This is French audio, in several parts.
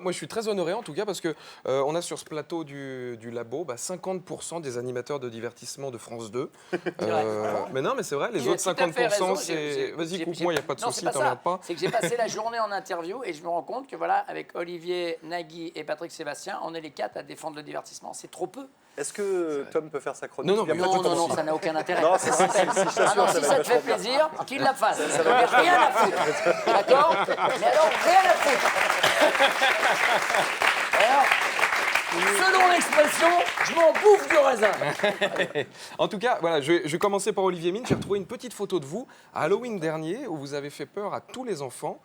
Moi, je suis très honoré en tout cas parce que on a sur ce plateau du labo 50% des animateurs de divertissement de France 2. Mais non, mais c'est vrai, les autres 50%, c'est... Vas-y, coupe-moi, il n'y a pas de souci, t'emmerdes pas. C'est que j'ai passé la journée en interview et je me rends compte que voilà, avec Olivier, Nagui et Patrick Sébastien, on est les 4 à défendre le divertissement. C'est trop peu. Est-ce que Tom peut faire sa chronique? Non, ça n'a aucun intérêt. Non, si ça te fait plaisir, qu'il la fasse. Mais rien à foutre. D'accord? Mais alors, rien à foutre. Alors, selon l'expression, je m'en bouffe du raisin. En tout cas, voilà, je vais commencer par Olivier Mine. J'ai retrouvé une petite photo de vous à Halloween dernier où vous avez fait peur à tous les enfants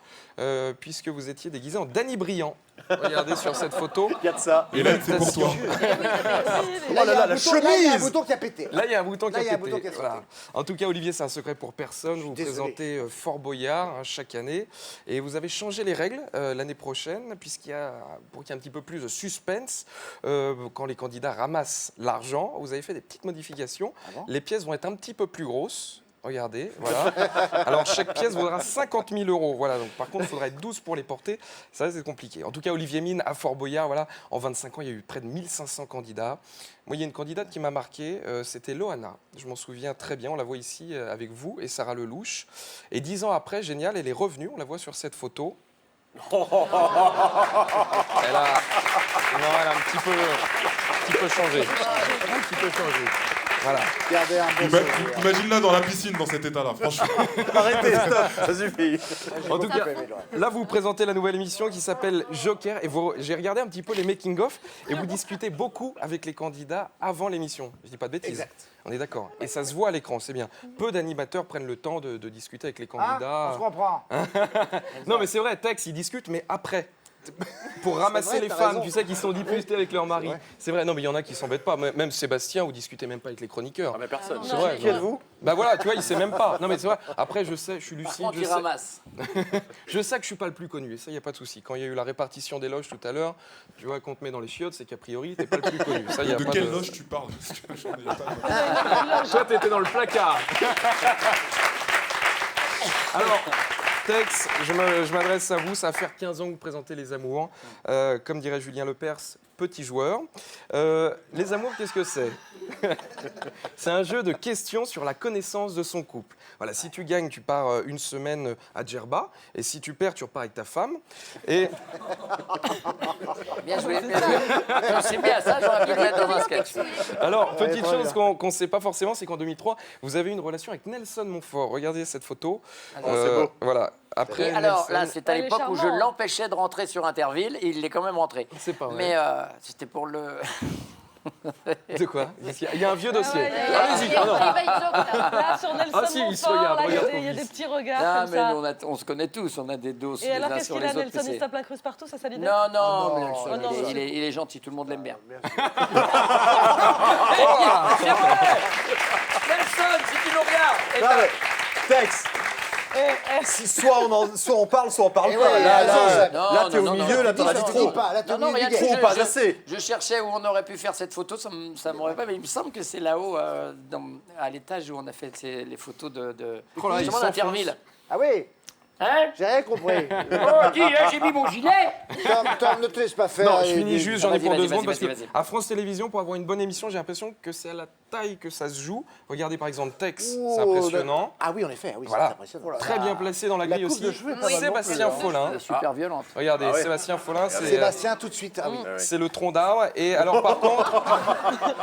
puisque vous étiez déguisé en Danny Briand. Regardez sur cette photo. Il y a de ça. Et là, c'est pour toi. Oh là là, la chemise. Là, il y a un bouton qui a pété. Là, il y a un bouton qui a pété. bouton qui a sauté. Voilà. En tout cas, Olivier, c'est un secret pour personne. Vous présentez Fort Boyard chaque année. Et vous avez changé les règles l'année prochaine, pour qu'il y ait un petit peu plus de suspense, quand les candidats ramassent l'argent, vous avez fait des petites modifications. Ah bon? Les pièces vont être un petit peu plus grosses. Regardez, voilà. Alors, chaque pièce vaudra 50 000 €. Voilà, donc par contre, il faudra être 12 pour les porter. Ça, c'est compliqué. En tout cas, Olivier Mine, à Fort Boyard, voilà, en 25 ans, il y a eu près de 1500 candidats. Moi, il y a une candidate qui m'a marqué, c'était Loana. Je m'en souviens très bien, on la voit ici avec vous et Sarah Lelouch. Et 10 ans après, génial, elle est revenue, on la voit sur cette photo. Elle a un petit peu changé. Un petit peu changé. Voilà. Regardez un beau sourire. Imagine-la dans la piscine dans cet état-là, franchement. Arrêtez, stop, ça suffit. En tout cas, là, vous présentez la nouvelle émission qui s'appelle Joker. Et j'ai regardé un petit peu les making-of et vous discutez beaucoup avec les candidats avant l'émission. Je dis pas de bêtises. Exact. On est d'accord. Et ça se voit à l'écran, c'est bien. Peu d'animateurs prennent le temps de discuter avec les candidats. On se comprend. Non, mais c'est vrai, Tex, ils discutent, mais après. Pour ramasser vrai, les t'as femmes, raison. tu sais, qui sont disputés avec leur mari. C'est vrai, non, mais il y en a qui s'embêtent pas. Même Sébastien, vous discutez même pas avec les chroniqueurs. Ah, mais personne. C'est vrai. Qui êtes-vous? Bah voilà, tu vois, il sait même pas. Non, mais c'est vrai. Après, je sais, je suis Par lucide. contre, Je il sais, ramasse. je sais que je suis pas le plus connu. Et ça, il n'y a pas de souci. Quand il y a eu la répartition des loges tout à l'heure, tu vois, qu'on te met dans les chiottes, c'est qu'a priori, t'es pas le plus connu. Ça, y a De pas quelle loge tu parles? Toi, t'étais dans le placard. Alors, Tex, je m'adresse à vous. Ça va faire 15 ans que vous présentez Les Amours. Comme dirait Julien Lepers, petit joueur. Les Amours, qu'est-ce que c'est? C'est un jeu de questions sur la connaissance de son couple. Voilà, si tu gagnes, tu pars une semaine à Djerba. Et si tu perds, tu repars avec ta femme. Et Bien joué. C'est bien ça, j'aurais pu le mettre dans un sketch. alors, petite chose qu'on ne sait pas forcément, c'est qu'en 2003, vous avez eu une relation avec Nelson Montfort. Regardez cette photo. c'est beau. Voilà. Après, Et alors Nelson- là, c'est à Elle est l'époque où je charmante. l'empêchais de rentrer sur Interville et il est quand même rentré. C'est pas vrai. Mais c'était pour le. De quoi? Il y a un vieux dossier. Allez-y, là, sur Nelson Ah si, il se Montfort, regarde, là, regarde il y a comme des il- petits regards Ah, comme mais ça. nous, on se connaît tous, on a des dos Et les alors, uns qu'est-ce sur qu'il les a, autres. Nelson? Il se tape la creuse partout, ça l'idée? Non, non, Oh, mais non. Nelson, Oh, non, il est gentil, tout le monde l'aime bien. Nelson, si tu nous regardes, eh Non, ben, mais, Tex, si soit on parle, soit on parle Eh pas. ouais, Là, non, là, t'es au milieu, là, t'en as dit Dis trop. pas, là, t'as non, mis rien du du gay. Trop, tout. pas assez. Je cherchais où on aurait pu faire cette photo, ça m'aurait pas, mais il me semble que c'est là-haut, à l'étage où on a fait les photos de Oh là, il justement s'enfonce. d'Interville. Ah oui, Hein? j'ai rien compris. Oh, dis, hein, j'ai mis mon gilet. Tom, ne te laisse pas faire. Non, je finis juste, j'en ai pour Vas-y, 2 secondes, vas-y, parce vas-y. qu'à France Télévisions, pour avoir une bonne émission, j'ai l'impression que c'est à la taille que ça se joue. Regardez par exemple Tex, c'est impressionnant. Ah oui, en effet, oui, Voilà. c'est impressionnant. Très bien placé dans la grille coupe aussi. de cheveux est pas mal non plus, Sébastien hein. Follin. C'est super violente. Regardez, Ah ouais. Sébastien Follin, Sébastien, tout de suite. Ah oui. c'est le tronc d'arbre. Et alors par contre,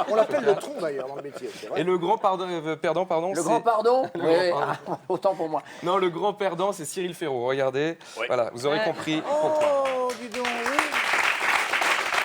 On l'appelle le tronc d'ailleurs dans le métier. c'est vrai. et le grand perdant, pardon, Le c'est... grand pardon Le Oui, grand pardon. autant pour moi. Non, le grand perdant, c'est Cyril Ferraud. Regardez, Ouais. voilà, vous aurez compris pourquoi. Oh, dis donc,